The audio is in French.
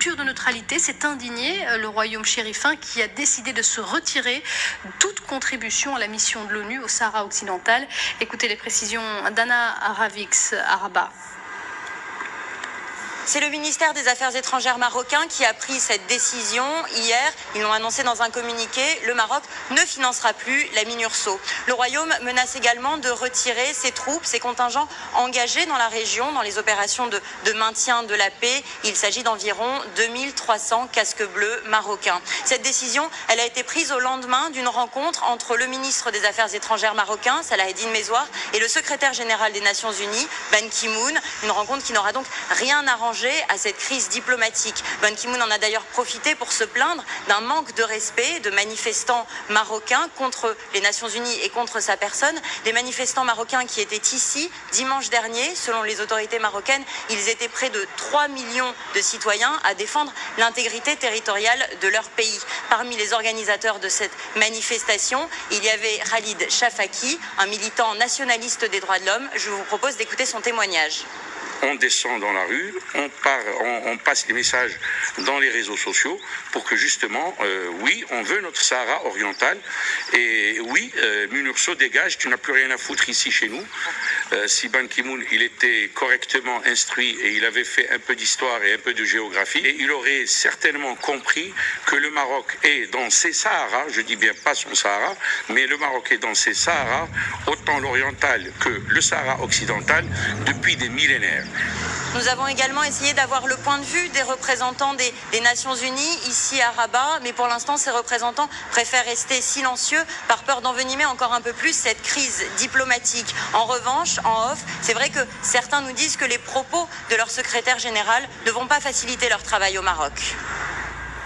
rupture de neutralité, s'est indigné le royaume chérifin qui a décidé de se retirer toute contribution à la mission de l'ONU au Sahara occidental. Écoutez les précisions d'Anna Ravix à Rabat. C'est le ministère des Affaires étrangères marocain qui a pris cette décision hier. Ils l'ont annoncé dans un communiqué. Le Maroc ne financera plus la MINURSO. Le Royaume menace également de retirer ses troupes, ses contingents engagés dans la région, dans les opérations de maintien de la paix. Il s'agit d'environ 2300 casques bleus marocains. Cette décision, elle a été prise au lendemain d'une rencontre entre le ministre des Affaires étrangères marocain, Salah Eddine Mezouar, et le secrétaire général des Nations Unies, Ban Ki-moon. Une rencontre qui n'aura donc rien arrangé à cette crise diplomatique. Ban Ki-moon en a d'ailleurs profité pour se plaindre d'un manque de respect de manifestants marocains contre les Nations Unies et contre sa personne. Des manifestants marocains qui étaient ici dimanche dernier. Selon les autorités marocaines, ils étaient près de 3 millions de citoyens à défendre l'intégrité territoriale de leur pays. Parmi les organisateurs de cette manifestation, il y avait Khalid Shafaki, un militant nationaliste des droits de l'homme. Je vous propose d'écouter son témoignage. On descend dans la rue, on passe les messages dans les réseaux sociaux pour que justement, oui, on veut notre Sahara oriental et oui, MINURSO dégage, tu n'as plus rien à foutre ici chez nous. Si Ban Ki-moon, il était correctement instruit et il avait fait un peu d'histoire et un peu de géographie, et il aurait certainement compris que le Maroc est dans ses Saharas, je dis bien pas son Sahara, mais le Maroc est dans ses Saharas, autant l'oriental que le Sahara occidental, depuis des millénaires. Nous avons également essayé d'avoir le point de vue des représentants des Nations Unies ici à Rabat, mais pour l'instant ces représentants préfèrent rester silencieux par peur d'envenimer encore un peu plus cette crise diplomatique. En revanche, en off, c'est vrai que certains nous disent que les propos de leur secrétaire général ne vont pas faciliter leur travail au Maroc.